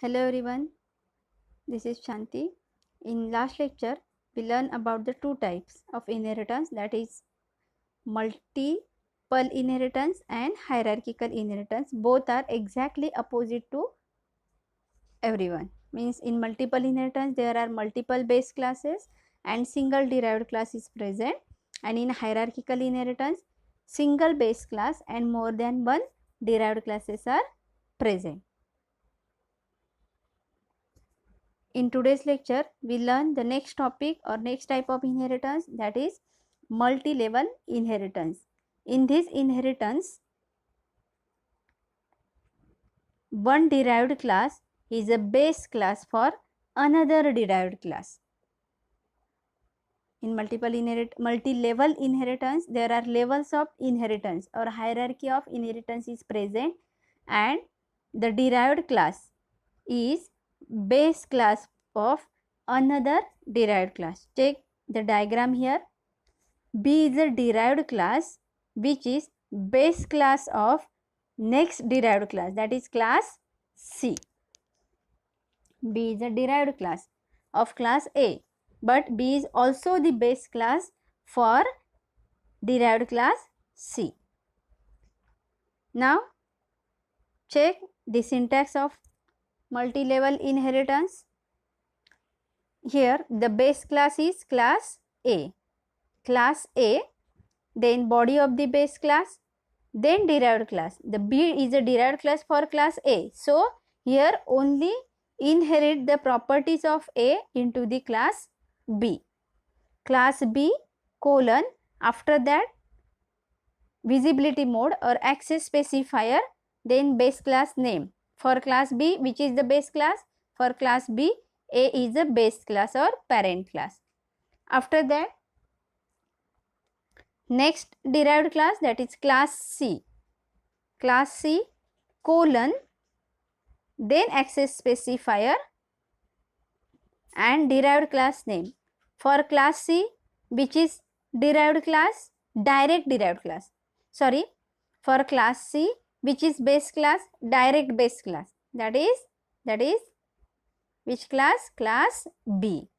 Hello everyone, this is Shanti. In last lecture, we learned about the two types of inheritance, that is multiple inheritance and hierarchical inheritance. Both are exactly opposite to everyone. Means in multiple inheritance there are multiple base classes and single derived class is present, and in hierarchical inheritance single base class and more than one derived classes are present. In today's lecture, we learn the next topic or next type of inheritance, that is multi-level inheritance. In this inheritance, one derived class is a base class for another derived class. In multi-level inheritance, there are levels of inheritance or hierarchy of inheritance is present, and the derived class is base class of another derived class. Take the diagram here. B is a derived class which is base class of next derived class, that is class C. B is a derived class of class A, but B is also the base class for derived class C. Now check the syntax of multi-level inheritance. Here the base class is class A. Class A, then body of the base class, then derived class. The B is a derived class for class A. So here only inherit the properties of A into the class B. Class B colon, after that visibility mode or access specifier, then base class name. For class B, which is the base class? For class B, A is the base class or parent class. After that, next derived class, that is class C. Class C colon, then access specifier and derived class name. For class C, which is derived class? Direct derived class. Sorry, for class C, which is base class? Direct base class. That is which class? Class B.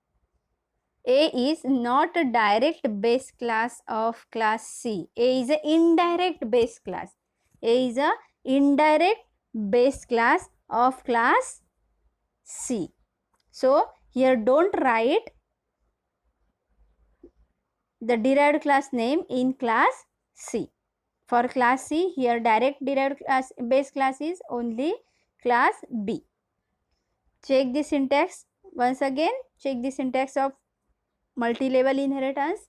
A is not a direct base class of class C. A is an indirect base class. A is a indirect base class of class C. So here don't write the derived class name in class C. For class C, here direct derived class base class is only class B. Check the syntax once again. Check the syntax of multi-level inheritance.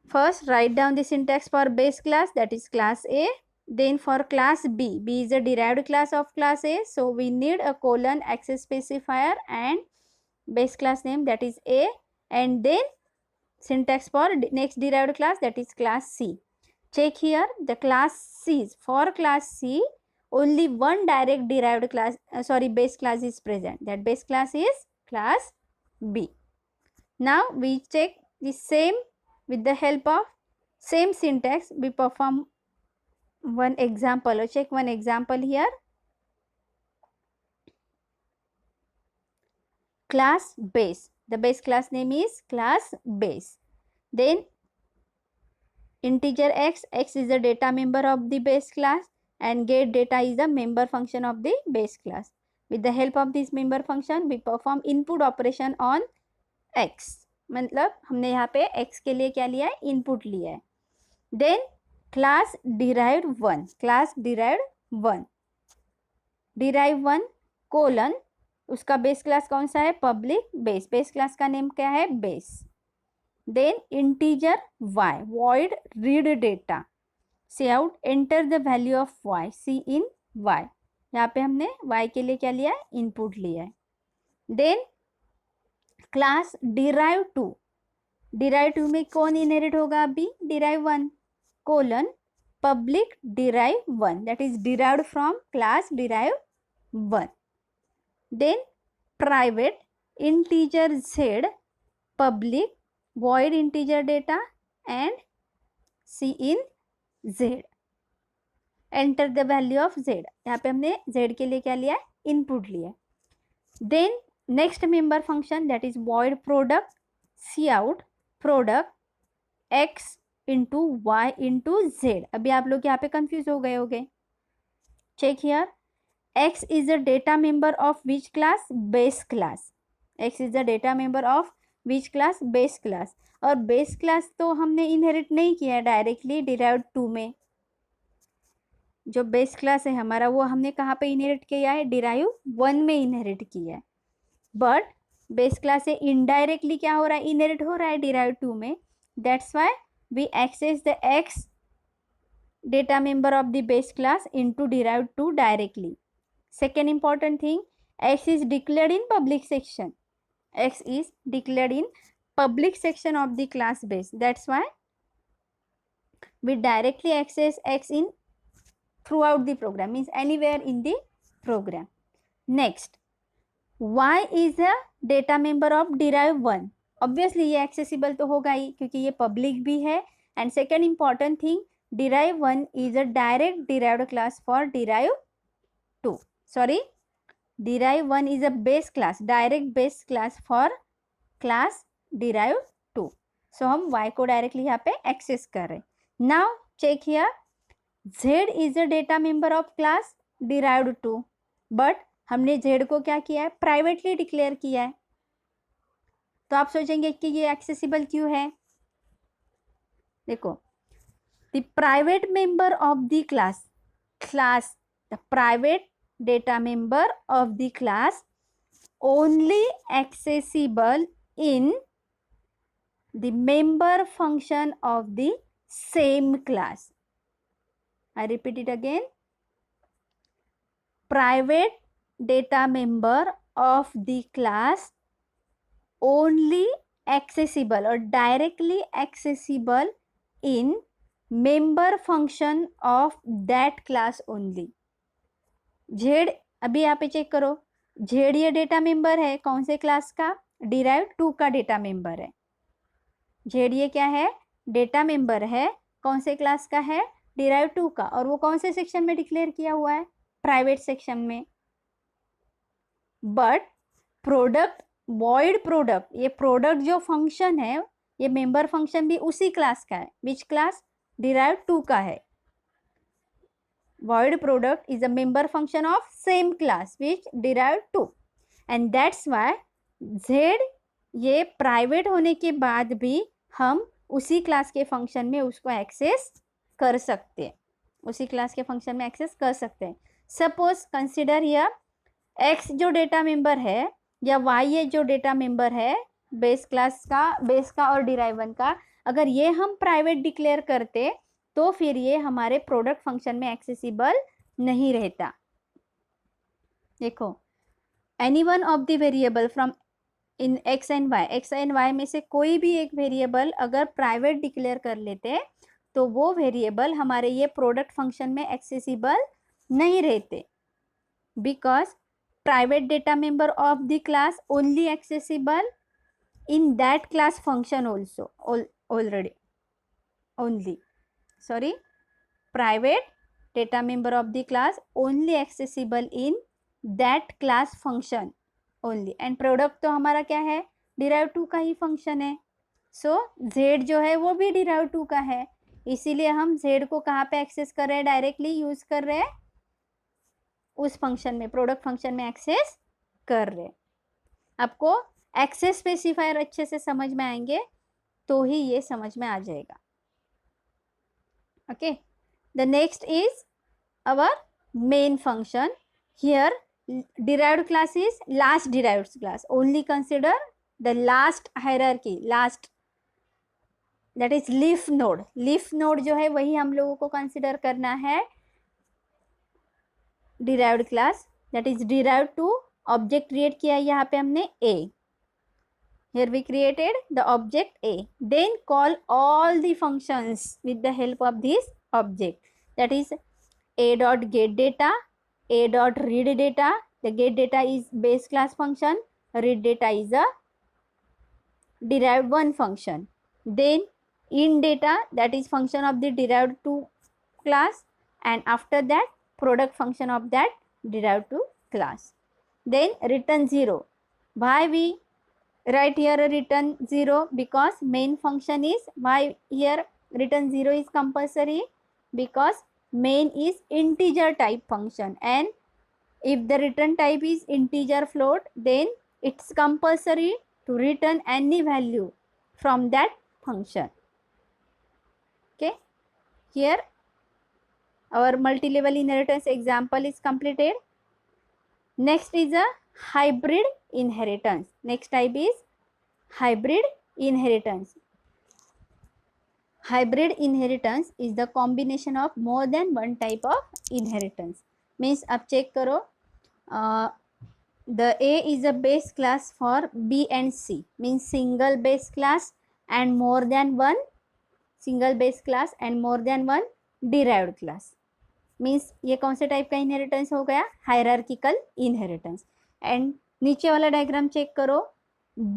First, write down the syntax for base class, that is class A. Then for class B, B is a derived class of class A. So we need a colon, access specifier and base class name, that is A. And then syntax for next derived class, that is class C. Check here the class C's. For class C, only one direct derived class, base class is present. That base class is class B. Now we check the same with the help of same syntax. We perform one example or check one example here. Class base. The base class name is class base. Then integer x. X is the data member of the base class and get data is the member function of the base class. With the help of this member function, we perform input operation on x. मतलब हमने यहाँ पे x के लिए क्या लिया है? Input लिया है. Then class derived 1. Class derived 1. Derive 1 colon, उसका बेस क्लास कौन सा है? Public base. बेस क्लास का नेम क्या है? Base. Then integer y. void read data. C out enter the value of y. C in y. यहाँ पे हमने y के लिए क्या लिया है? इनपुट लिया है. Then class derive 2. डिराइव 2 में कौन इनहेरिट होगा? अभी derive 1 colon public derive 1, that is derived from class derive 1. Then private integer z public void integer data and c in z. Enter the value of z. यहाँ पे हमने z के लिए क्या लिया है? इनपुट लिया. Then next member function that is void product C out product x into y into z. अभी आप लोग यहाँ पे कंफ्यूज हो गए होंगे. Check here. x is a data member of which class? Base class. x is the data member of which class? Base class. और base class तो हमने इनहेरिट नहीं किया है डायरेक्टली डिराइव्ड 2 में. जो बेस क्लास है हमारा वो हमने कहाँ पे इनहेरिट किया है? डिराइव 1 में इनहेरिट किया है. बट बेस क्लास से इनडायरेक्टली क्या हो रहा है? इनहेरिट हो रहा है डिराइव 2 में. That's why we access the x data member of the base class into derived 2 directly. Second important thing, x is declared in public section. X is declared in public section of the class base. That's why we directly access x in throughout the program, means anywhere in the program. Next, y is a data member of derive 1. Obviously ये accessible तो होगा ही क्योंकि ये public भी है. And second important thing, derive 1 is a direct derived class for derive 2. Sorry, derive 1 is a base class, direct base class for class derive 2. So हम y को directly यहाँ पे access कर रहे. Now check here, z is a data member of class derived 2. But हमने z को क्या किया है? प्राइवेटली डिक्लेयर किया है. तो आप सोचेंगे कि ये एक्सेसिबल क्यों है? देखो, the private member of the class, the private data member of the class only accessible in the member function of the same class. I repeat it again. Private data member of the class only accessible or directly accessible in member function of that class only. z अभी यहाँ पे check करो, z ये data member है कौन से class का? Derive 2 का डेटा मेंबर है. z ये क्या है? डेटा मेंबर है कौन से क्लास का है? डिराइव 2 का. और वो कौन से सेक्शन में डिक्लेयर किया हुआ है? प्राइवेट सेक्शन में. बट प्रोडक्ट void प्रोडक्ट, ये प्रोडक्ट जो फंक्शन है ये मेंबर फंक्शन भी उसी क्लास का है. Which class? डिराइव 2 का है. void product is a member function of same class which derived 2, and that's why z ये प्राइवेट होने के बाद भी हम उसी क्लास के फंक्शन में उसको एक्सेस कर सकते हैं. उसी क्लास के फंक्शन में एक्सेस कर सकते हैं. सपोज कंसिडर हियर x जो डेटा मेंबर है या y ये जो डेटा मेंबर है बेस क्लास का, बेस का और डिराइव 1 का, अगर ये हम प्राइवेट डिक्लेयर करते तो फिर ये हमारे प्रोडक्ट फंक्शन में एक्सेसिबल नहीं रहता. देखो, any one of the variable from in x and y में से कोई भी एक वेरिएबल अगर प्राइवेट डिक्लेयर कर लेते तो वो वेरिएबल हमारे ये प्रोडक्ट फंक्शन में एक्सेसिबल नहीं रहते. Because private data member of the class only accessible in that class function also already only, sorry, private data member of the class only accessible in that class function only. and product तो हमारा क्या है? Derive 2 का ही function है. सो z जो है वो भी डिराइव 2 का है, इसीलिए हम z को कहाँ पे एक्सेस कर रहे हैं? डायरेक्टली यूज कर रहे हैं उस फंक्शन में, प्रोडक्ट फंक्शन में एक्सेस कर रहे हैं. आपको एक्सेस स्पेसिफायर अच्छे से समझ में आएंगे तो ही ये समझ में आ जाएगा. Okay, the next is our main function. Here derived class is last derived class. Only consider the last hierarchy, last, that is leaf node. leaf node जो है वही हम लोगों को कंसिडर करना है derived class, that is derived to object create किया यहाँ पे हमने a. Here we created the object a. Then call all the functions with the help of this object. That is a dot get data, a dot read data. The get data is base class function. Read data is a derived 1 function. Then in data, that is function of the derived 2 class. And after that product function of that derived 2 class. Then return 0. Why we write here a return 0? Because main function is, why here return 0 is compulsory? Because main is integer type function, and if the return type is integer float, then it's compulsory to return any value from that function. Okay, here our multi-level inheritance example is completed. Next is a hybrid inheritance. Next type is hybrid inheritance. Hybrid inheritance is the combination of more than one type of inheritance. Means अब check करो, the A is a base class for B and C, means single base class and more than one single base class and more than one derived class. Means ये कौन से type का inheritance हो गया? Hierarchical inheritance. And नीचे वाला diagram check करो,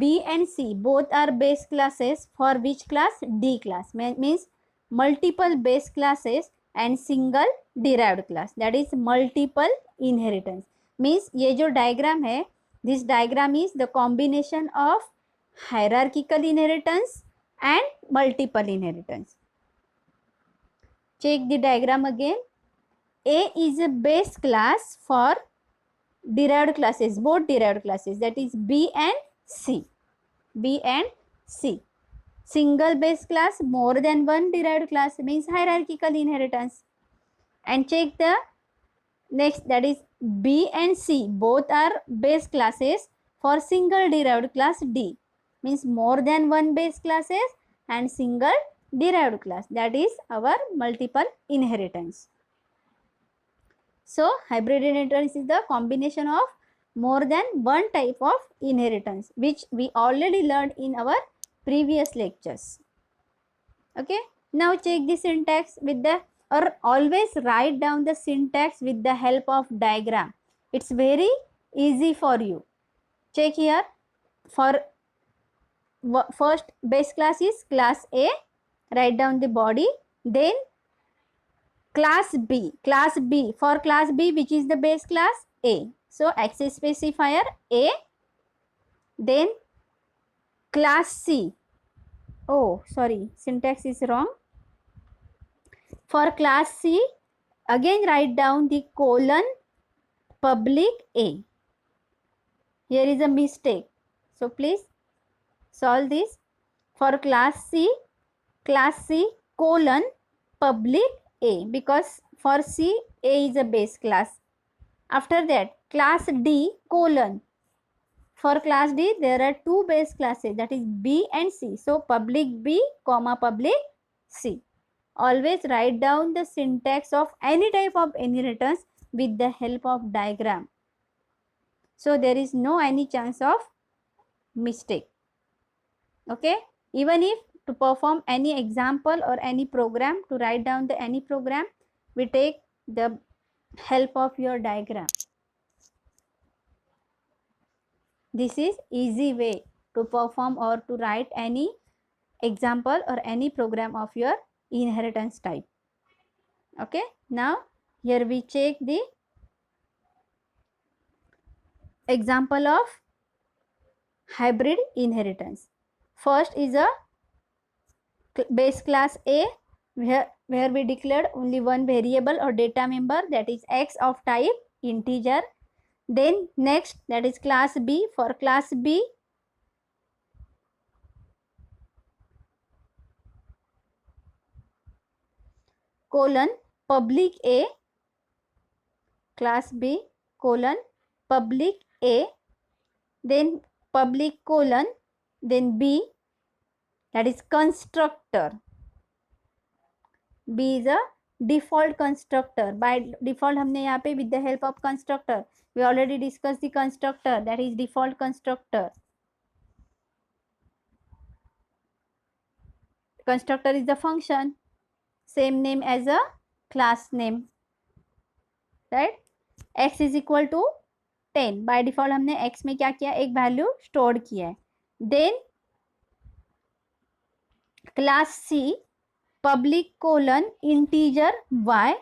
B and C both are base classes for which class? D class. Means multiple base classes and single derived class, that is multiple inheritance. Means ये जो diagram है, this diagram is the combination of hierarchical inheritance and multiple inheritance. Check the diagram again. A is a base class for derived classes, both derived classes, that is B and C. B and C. Single base class, more than one derived class, means hierarchical inheritance. And check the next, that is B and C both are base classes for single derived class D, means more than one base classes and single derived class, that is our multiple inheritance. So hybrid inheritance is the combination of more than one type of inheritance, which we already learned in our previous lectures. Okay, now check the syntax with the, or always write down the syntax with the help of diagram. It's very easy for you. Check here, for first base class is class A, write down the body, then class B, for class B which is the base class? A. So access specifier A, then class C. Oh sorry, syntax is wrong. For class C, again write down the colon public A. Here is a mistake, so please solve this. For class C colon public A, because for C, A is a base class. After that, class D colon. For class D, there are two base classes, that is B and C. So public B comma public C. Always write down the syntax of any type of inheritance with the help of diagram. So there is no any chance of mistake. Okay, even if to perform any example or any program, to write down the any program, we take the help of your diagram. This is easy way to perform or to write any example or any program of your inheritance type. Okay, now here we check the example of hybrid inheritance. First is a base class A, where we declared only one variable or data member, that is x of type integer. Then next, that is class B. For class B, colon public A, class B colon public A, then public colon, then B, that is constructor. B is a default constructor. By default हमने यहाँ पे with the help of constructor, we already discussed the constructor, that is default constructor. Constructor is the function, same name as a class name, right? X is equal to 10. By default हमने x में क्या किया, एक value store किया है. Then class C public colon integer y,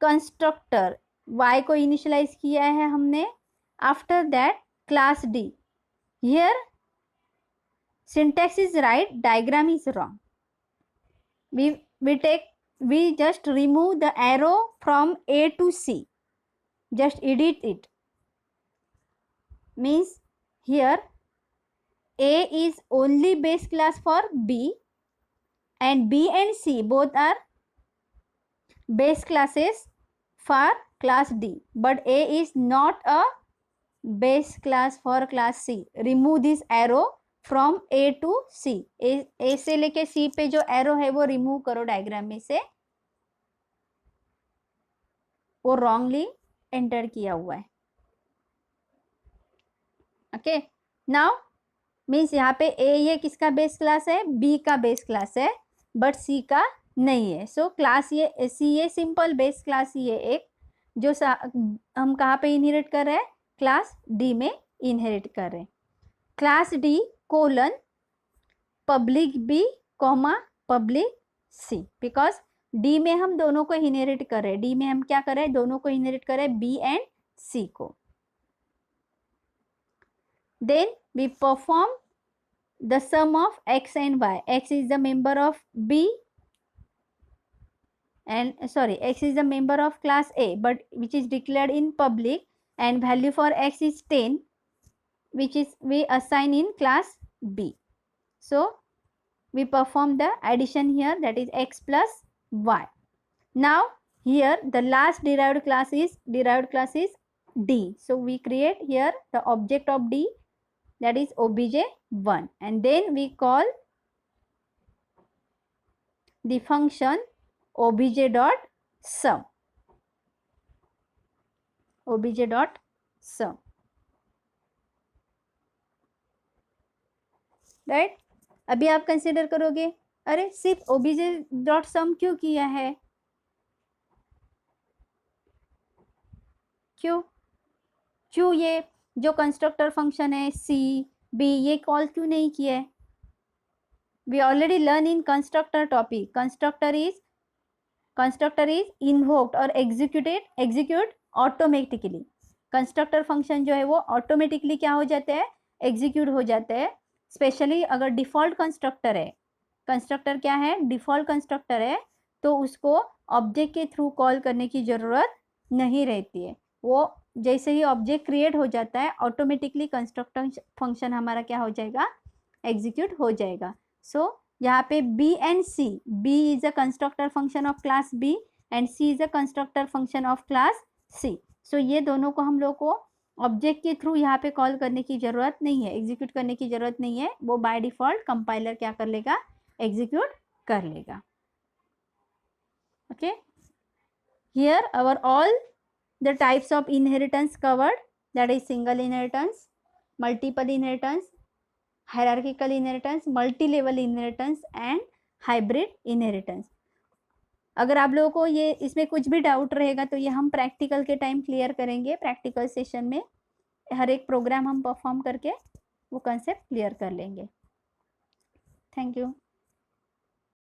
constructor y को initialise किया है हमने after that class D. Here syntax is right, diagram is wrong. We just remove the arrow from A to C, just edit it. Means here A is only base class for B and B and C both are base classes for class D, but A is not a base class for class C. Remove this arrow from A to C. A से लेके सी पे जो arrow है वो remove करो diagram में से, वो रॉन्गली एंटर किया हुआ है. ओके, नाउ मीन्स यहाँ पे ए ये किसका बेस क्लास है, बी का बेस क्लास है, बट सी का नहीं है. सो क्लास ये सी ये सिंपल बेस क्लास ये एक जो हम कहाँ पे इनहेरिट कर रहे हैं, क्लास डी में इनहेरिट कर रहे हैं. Class D colon public B comma public C, because D में हम दोनों को इनहेरिट कर रहे हैं. डी में हम क्या कर रहे हैं, दोनों को इनहेरिट कर रहे हैं, बी एंड सी को. Then we perform the sum of x and y. X is the member of B and sorry, x is the member of class A but which is declared in public, and value for x is 10, which is we assign in class B. So we perform the addition here, that is x plus y. Now here the last derived class is D. So we create here the object of D, that is obj1, and then we call the function obj dot sum. obj dot sum, right. अभी आप consider करोगे, अरे सिर्फ obj dot सम क्यों किया है, क्यों ये जो कंस्ट्रक्टर फंक्शन है सी बी ये कॉल क्यों नहीं किया है. We already learn in constructor topic, constructor is invoked और एग्जीक्यूट ऑटोमेटिकली. कंस्ट्रक्टर फंक्शन जो है वो ऑटोमेटिकली क्या हो जाते हैं, एग्जीक्यूट हो जाते हैं. स्पेशली अगर डिफ़ॉल्ट कंस्ट्रक्टर है, कंस्ट्रक्टर क्या है, डिफ़ॉल्ट कंस्ट्रक्टर है, तो उसको ऑब्जेक्ट के थ्रू कॉल करने की ज़रूरत नहीं रहती है. वो जैसे ही ऑब्जेक्ट क्रिएट हो जाता है ऑटोमेटिकली कंस्ट्रक्टर फंक्शन हमारा क्या हो जाएगा, एग्जीक्यूट हो जाएगा. सो यहाँ पे B and C, B is a constructor function of class B and C is a constructor function of class C. सो ये दोनों को हम लोग को ऑब्जेक्ट के थ्रू यहाँ पे कॉल करने की ज़रूरत नहीं है, एग्जीक्यूट करने की ज़रूरत नहीं है. वो बाय डिफ़ॉल्ट कंपाइलर क्या कर लेगा, एग्जीक्यूट कर लेगा. Okay, here our all the types of inheritance covered, that is single inheritance, multiple inheritance, hierarchical inheritance, multi level inheritance and hybrid inheritance. अगर आप लोगों को ये इसमें कुछ भी डाउट रहेगा तो ये हम प्रैक्टिकल के टाइम क्लियर करेंगे. प्रैक्टिकल सेशन में हर एक प्रोग्राम हम परफॉर्म करके वो कंसेप्ट क्लियर कर लेंगे. Thank you.